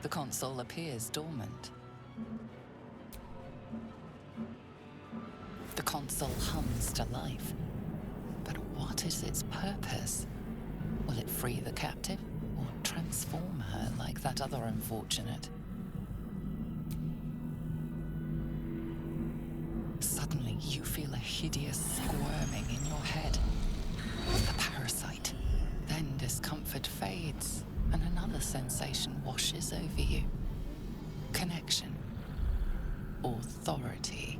The console appears dormant. The console hums to life. But what is its purpose? Will it free the captive, or transform her like that other unfortunate? Suddenly, you feel a hideous squirming in your head. The parasite. Then discomfort fades, and another sensation washes over you. Connection. Authority.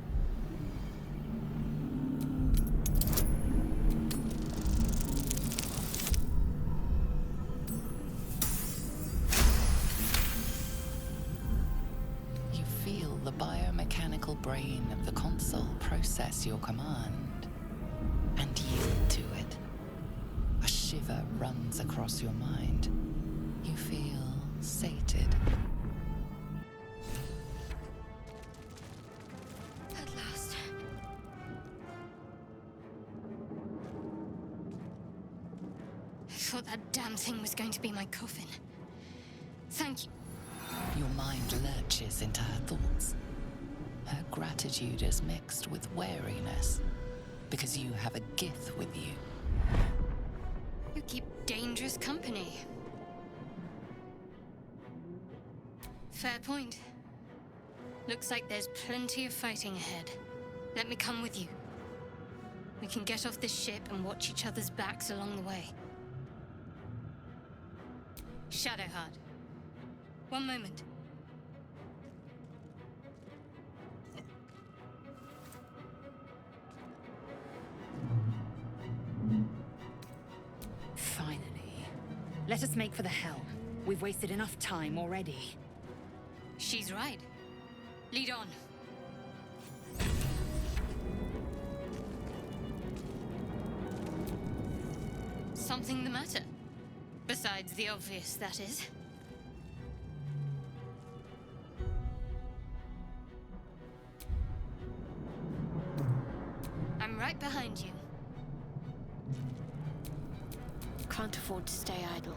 You feel the biomechanical brain of the console process your command and yield to it. A shiver runs across your mind. You feel sated. At last. I thought that damn thing was going to be my coffin. Thank you. Your mind lurches into her thoughts. Her gratitude is mixed with wariness, because you have a Gith with you. You keep dangerous company. Fair point. Looks like there's plenty of fighting ahead. Let me come with you. We can get off this ship and watch each other's backs along the way. Shadowheart. One moment. Finally. Let us make for the helm. We've wasted enough time already. She's right. Lead on. Something the matter? Besides the obvious, that is. I'm right behind you. Can't afford to stay idle.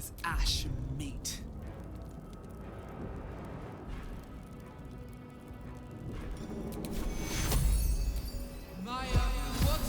is ash and meat. Maya, what is...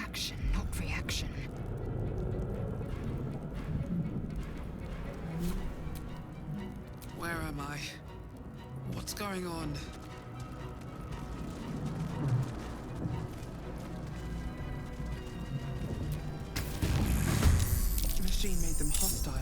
Action, not reaction. Where am I? What's going on? The machine made them hostile.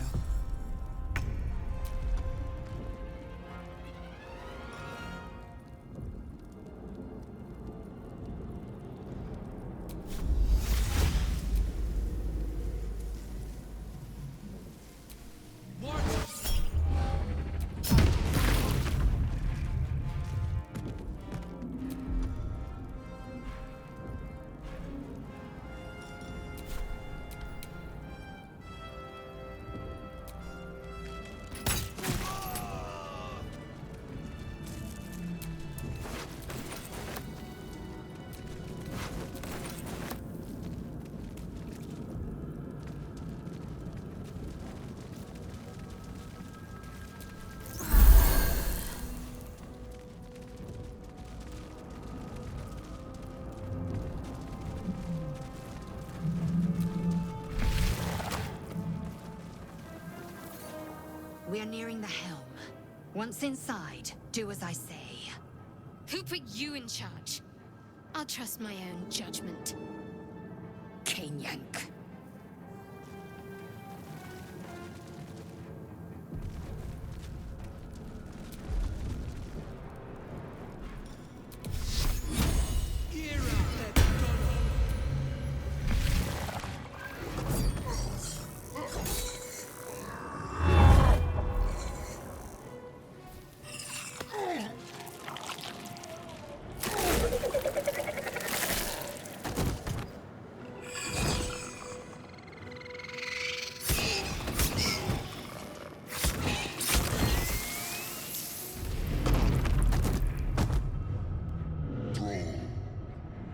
We are nearing the helm. Once inside, do as I say. Who put you in charge? I'll trust my own judgment. Cane yank.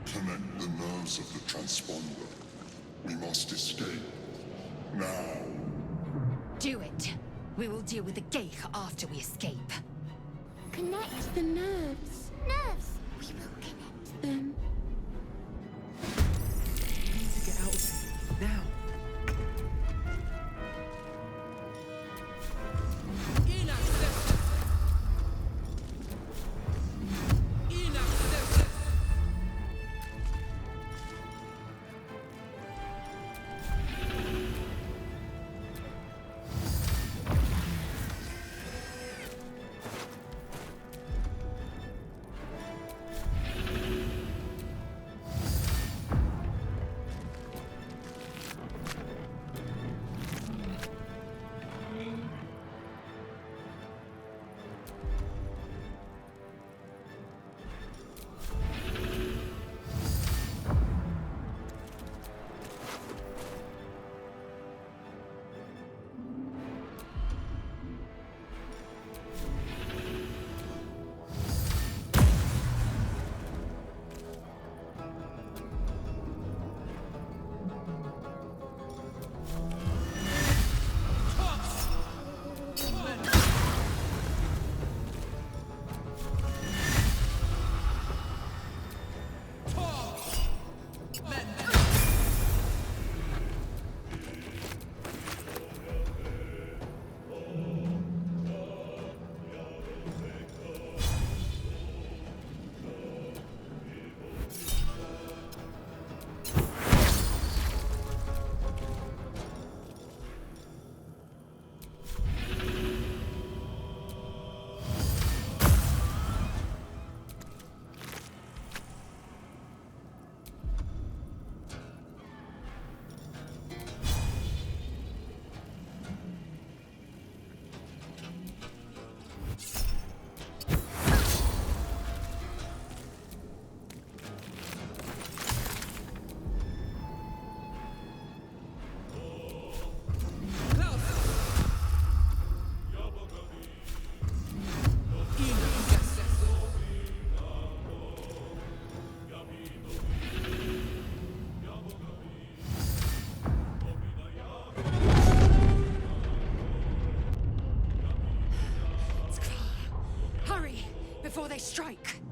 Connect the nerves of the transponder. We must escape. Now. Do it. We will deal with the Geich after we escape. Connect the nerves. Nerves! We will connect them. We need to get out of here. Now. they strike.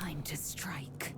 Time to strike.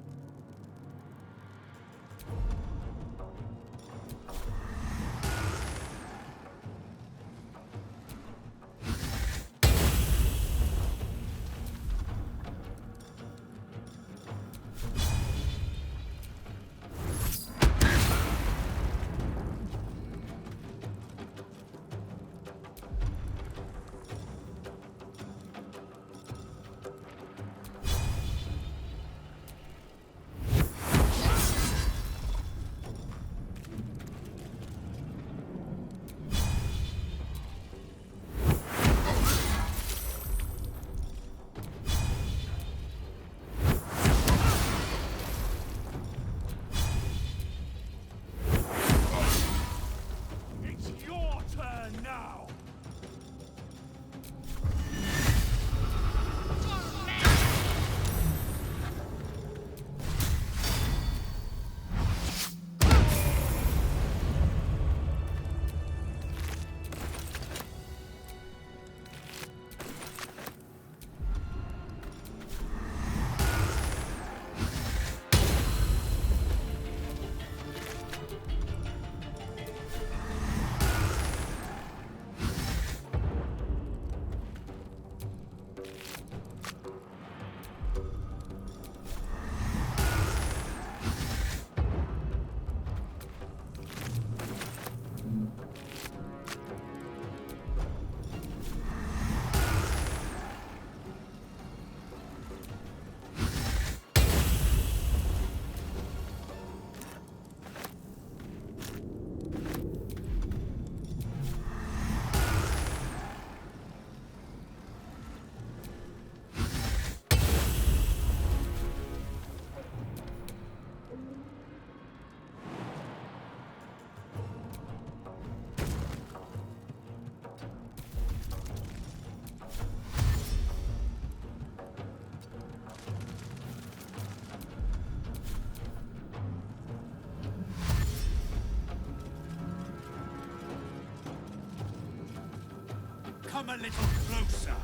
Come a little closer.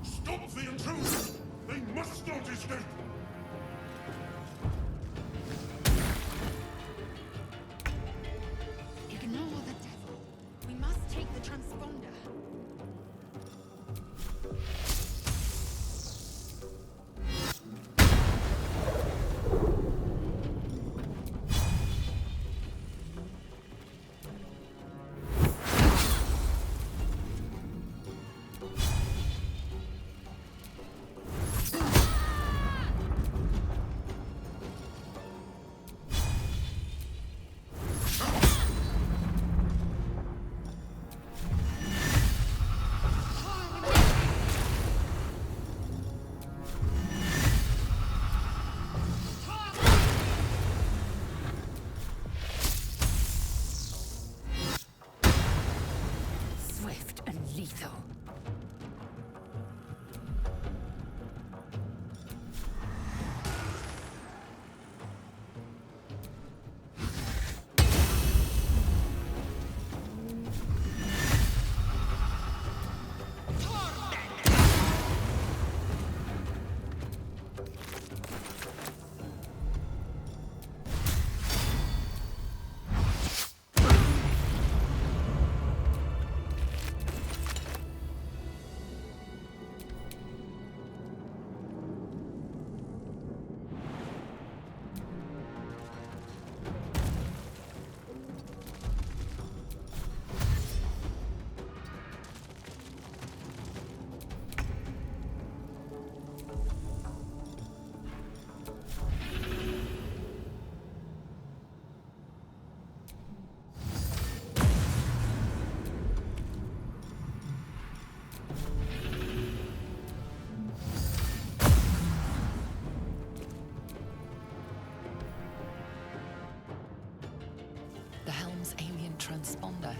Stop the intruders! They must not escape! Ignore the devil. We must take the transponder. Swift and lethal. The helm's alien transponder.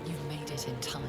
You've made it in time.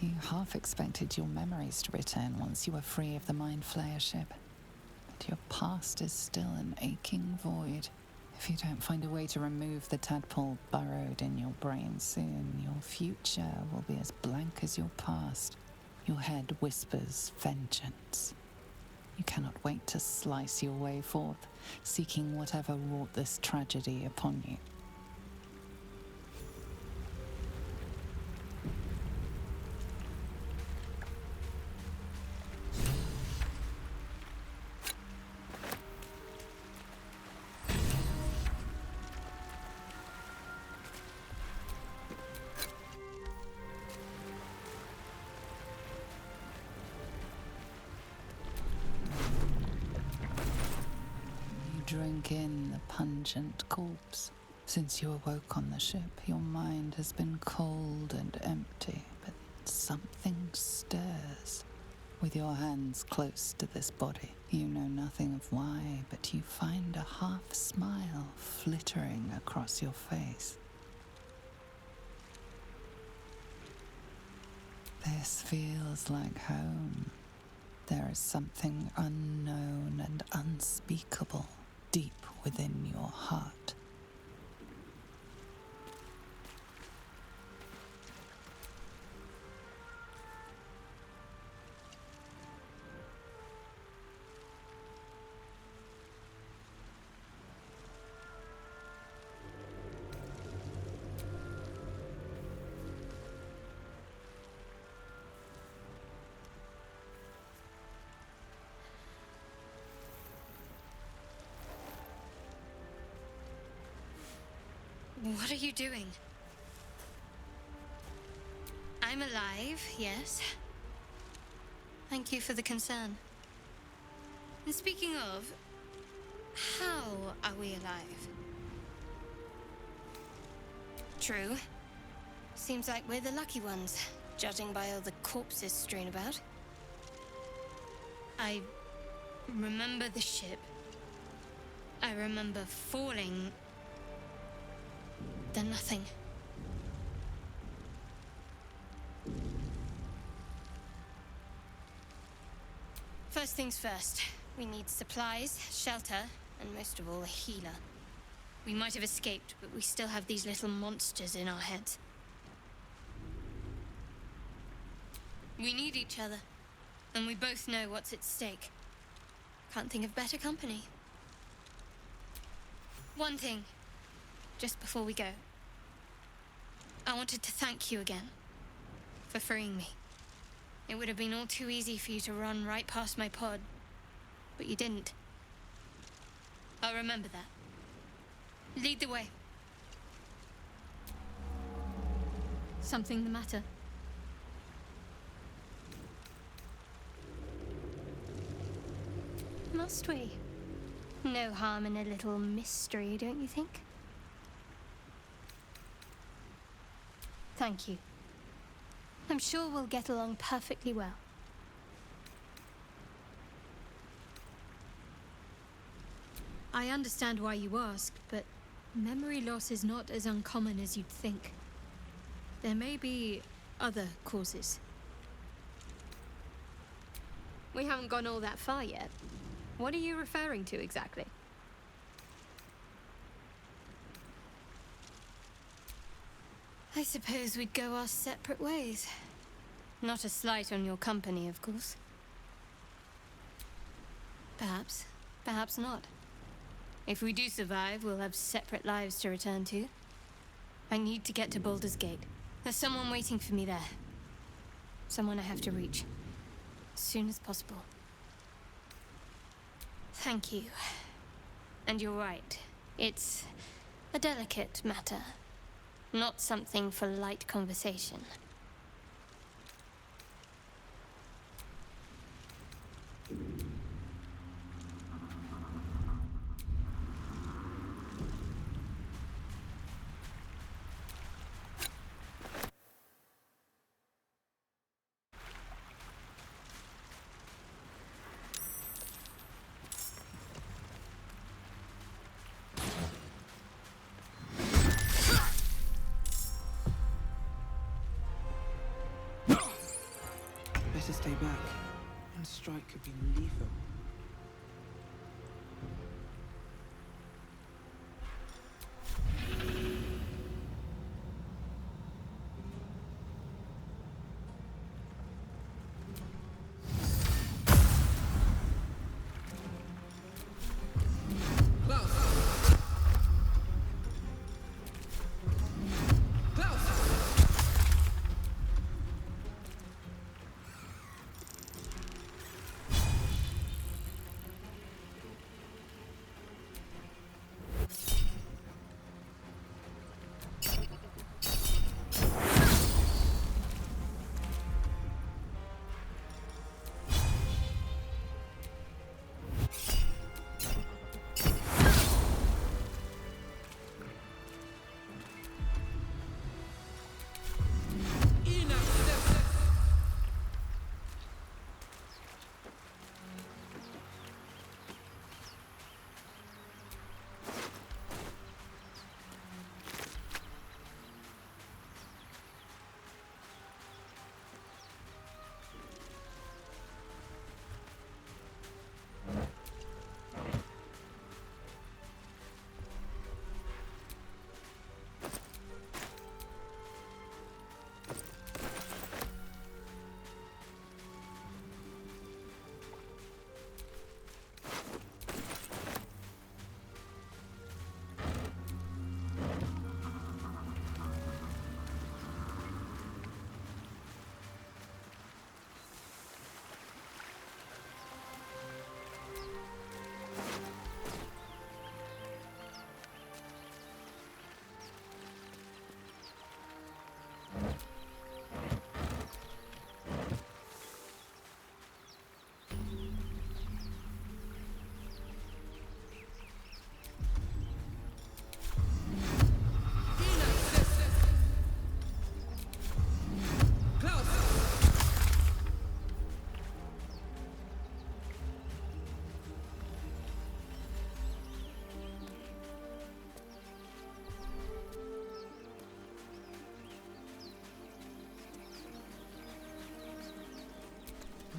You half expected your memories to return once you were free of the Mind Flayer ship. But your past is still an aching void. If you don't find a way to remove the tadpole burrowed in your brain soon, your future will be as blank as your past. Your head whispers vengeance. You cannot wait to slice your way forth, seeking whatever wrought this tragedy upon you. Drink in the pungent corpse. Since you awoke on the ship, your mind has been cold and empty, but something stirs. With your hands close to this body, you know nothing of why, but you find a half smile flittering across your face. This feels like home. There is something unknown and unspeakable deep within your heart. What are you doing? I'm alive, yes. Thank you for the concern. And speaking of, how are we alive? True. Seems like we're the lucky ones, judging by all the corpses strewn about. I remember the ship. I remember falling. Then nothing. First things first. We need supplies, shelter, and most of all, a healer. We might have escaped, but we still have these little monsters in our heads. We need each other, and we both know what's at stake. Can't think of better company. One thing. Just before we go, I wanted to thank you again for freeing me. It would have been all too easy for you to run right past my pod, but you didn't. I'll remember that. Lead the way. Something the matter? Must we? No harm in a little mystery, don't you think? Thank you. I'm sure we'll get along perfectly well. I understand why you asked, but memory loss is not as uncommon as you'd think. There may be other causes. We haven't gone all that far yet. What are you referring to exactly? I suppose we'd go our separate ways. Not a slight on your company, of course. Perhaps. Perhaps not. If we do survive, we'll have separate lives to return to. I need to get to Baldur's Gate. There's someone waiting for me there. Someone I have to reach. As soon as possible. Thank you. And you're right. It's a delicate matter. Not something for light conversation. to stay back. One strike could be lethal.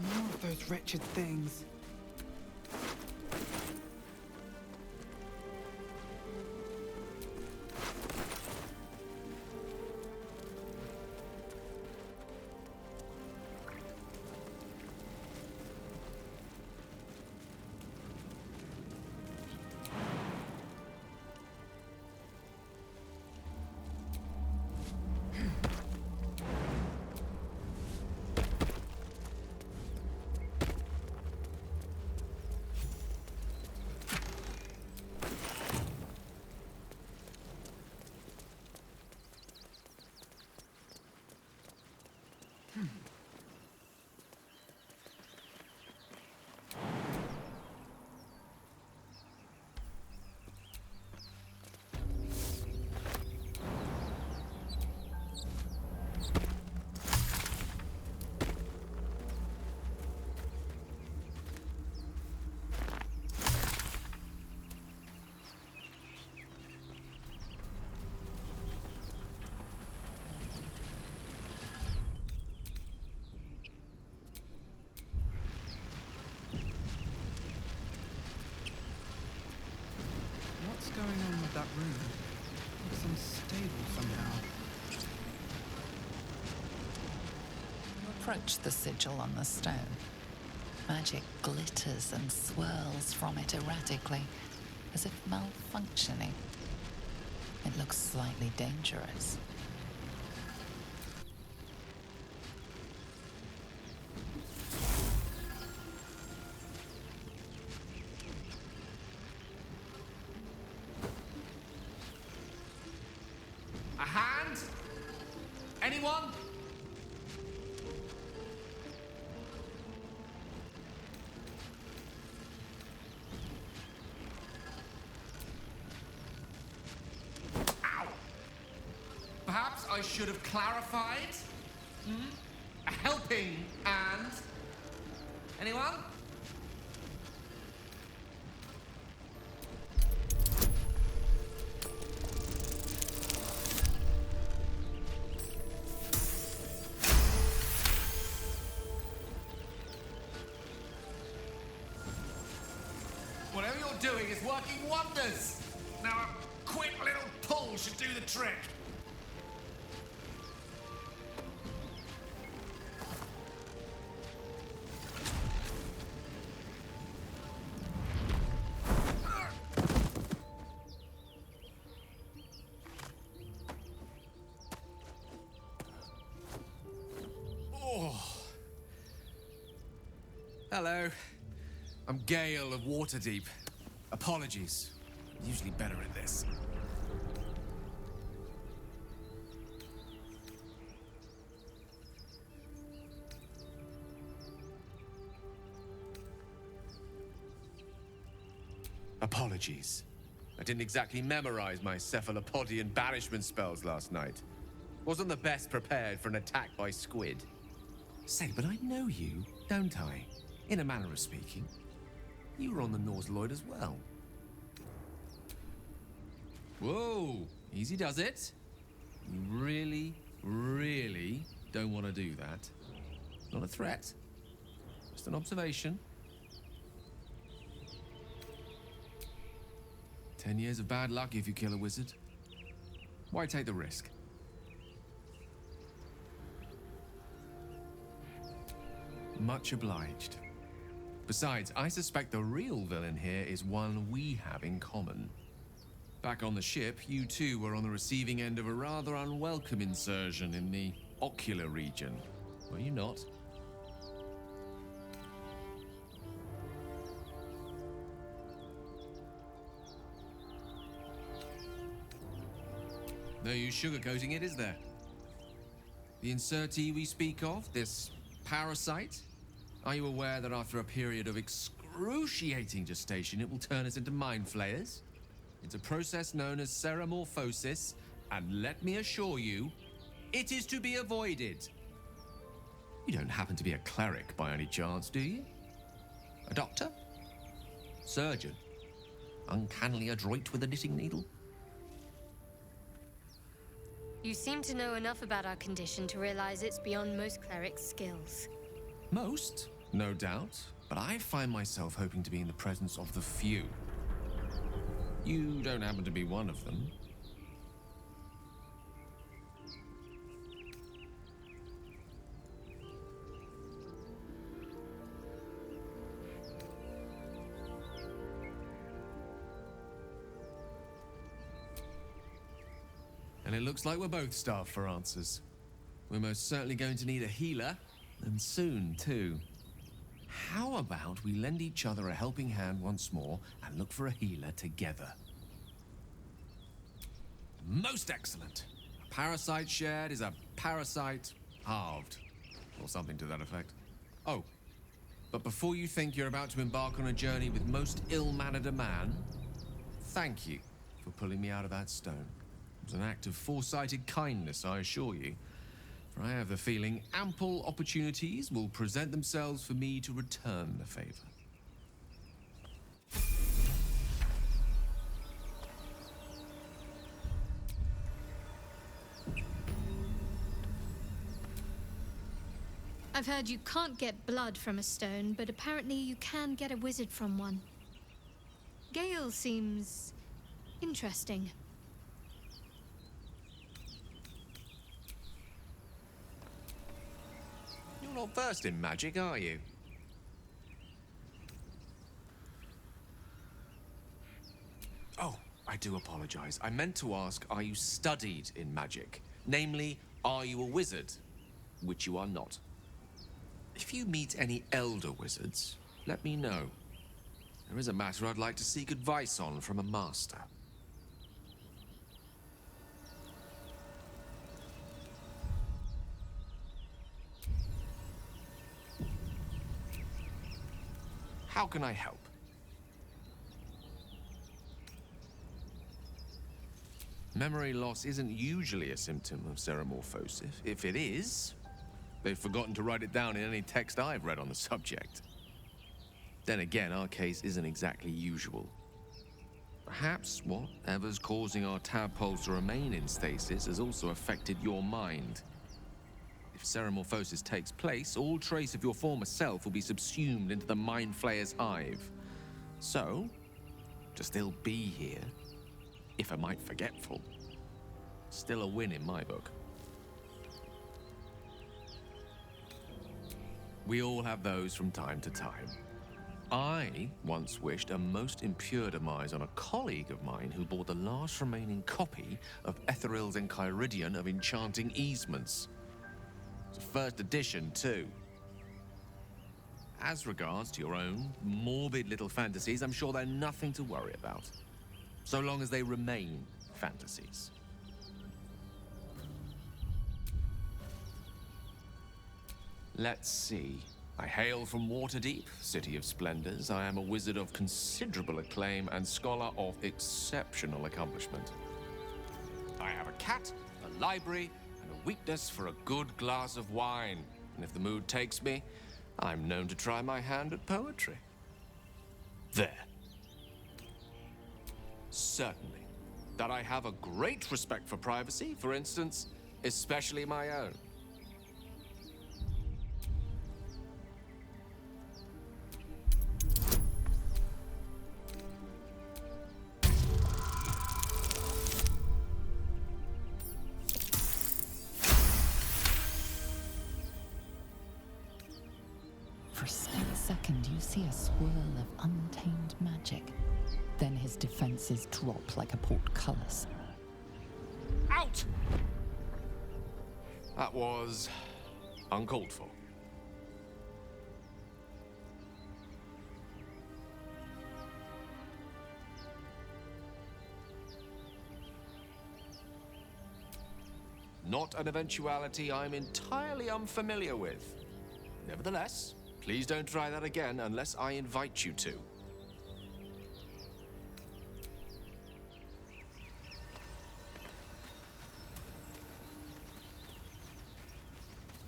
More of those wretched things. What's going on with that room? Looks unstable somehow. You approach the sigil on the stone. Magic glitters and swirls from it erratically, as if malfunctioning. It looks slightly dangerous. A hand? Anyone? Ow! Perhaps I should have clarified? A helping hand? Anyone? doing is working wonders. Now a quick little pull should do the trick. Hello. I'm Gale of Waterdeep. Apologies. I'm usually better at this. Apologies. I didn't exactly memorize my cephalopodian banishment spells last night. Wasn't the best prepared for an attack by squid. Say, but I know you, don't I? In a manner of speaking. You were on the Norse Lloyd as well. Whoa, easy does it. You really, really don't want to do that. Not a threat. Just an observation. 10 years of bad luck if you kill a wizard. Why take the risk? Much obliged. Besides, I suspect the real villain here is one we have in common. Back on the ship, you two were on the receiving end of a rather unwelcome insursion in the ocular region, were you not? No use sugarcoating it, is there? The insertee we speak of, this parasite, are you aware that after a period of excruciating gestation, it will turn us into mind flayers? It's a process known as ceramorphosis, and let me assure you, it is to be avoided. You don't happen to be a cleric by any chance, do you? A doctor? Surgeon? Uncannily adroit with a knitting needle? You seem to know enough about our condition to realize it's beyond most clerics' skills. Most, no doubt, but I find myself hoping to be in the presence of the few. You don't happen to be one of them. And it looks like we're both starved for answers. We're most certainly going to need a healer, and soon, too. How about we lend each other a helping hand once more and look for a healer together? Most excellent. A parasite shared is a parasite halved, or something to that effect. Oh, but before you think you're about to embark on a journey with most ill-mannered a man, thank you for pulling me out of that stone. It was an act of foresighted kindness, I assure you. For I have the feeling ample opportunities will present themselves for me to return the favor. I've heard you can't get blood from a stone, but apparently you can get a wizard from one. Gale seems interesting. You're not versed in magic, are you? Oh, I do apologize. I meant to ask, are you studied in magic? Namely, are you a wizard? Which you are not. If you meet any elder wizards, let me know. There is a matter I'd like to seek advice on from a master. How can I help? Memory loss isn't usually a symptom of ceramorphosis. If it is, they've forgotten to write it down in any text I've read on the subject. Then again, our case isn't exactly usual. Perhaps whatever's causing our tadpoles to remain in stasis has also affected your mind. If ceramorphosis takes place, all trace of your former self will be subsumed into the Mind Flayer's hive. So, to still be here, if a mite forgetful, still a win in my book. We all have those from time to time. I once wished a most impure demise on a colleague of mine who bought the last remaining copy of Etheril's Enchiridion of Enchanting Easements. It's a first edition, too. As regards to your own morbid little fantasies, I'm sure they're nothing to worry about, so long as they remain fantasies. Let's see. I hail from Waterdeep, City of Splendors. I am a wizard of considerable acclaim and scholar of exceptional accomplishment. I have a cat, a library, and a weakness for a good glass of wine. And if the mood takes me, I'm known to try my hand at poetry. There. Certainly. That I have a great respect for privacy, for instance, especially my own. For a split second, you see a swirl of untamed magic. Then his defenses drop like a portcullis. Out! That was uncalled for. Not an eventuality I'm entirely unfamiliar with. Nevertheless, please don't try that again unless I invite you to.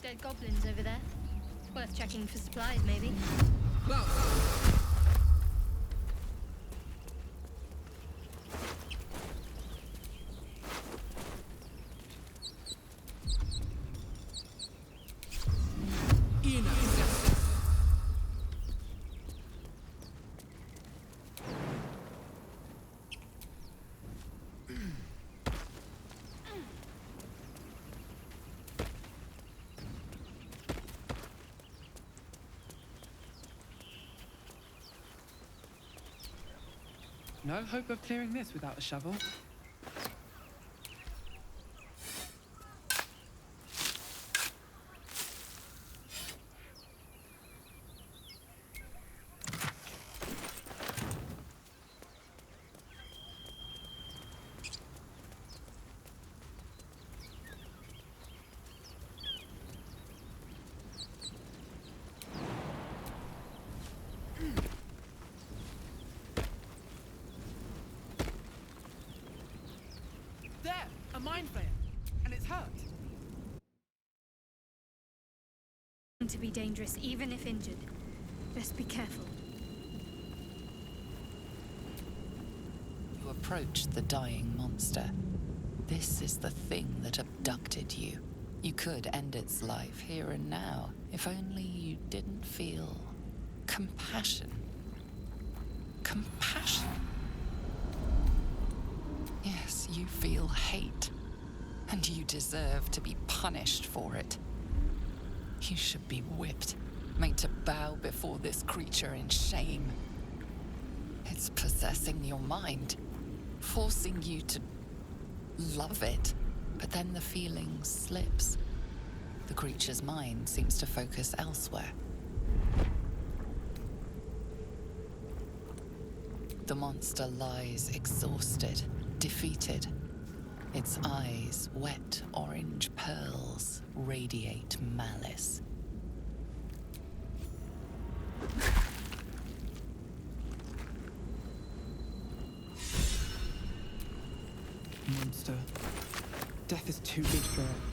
Dead goblins over there. Worth checking for supplies, maybe. No hope of clearing this without a shovel. There! A mind flayer! And it's hurt! To be dangerous, even if injured. Best be careful. You approach the dying monster. This is the thing that abducted you. You could end its life here and now, if only you didn't feel compassion. Compassion? Yes, you feel hate, and you deserve to be punished for it. You should be whipped, made to bow before this creature in shame. It's possessing your mind, forcing you to love it, but then the feeling slips. The creature's mind seems to focus elsewhere. The monster lies exhausted, defeated. Its eyes, wet orange pearls, radiate malice. Monster. Death is too good for it.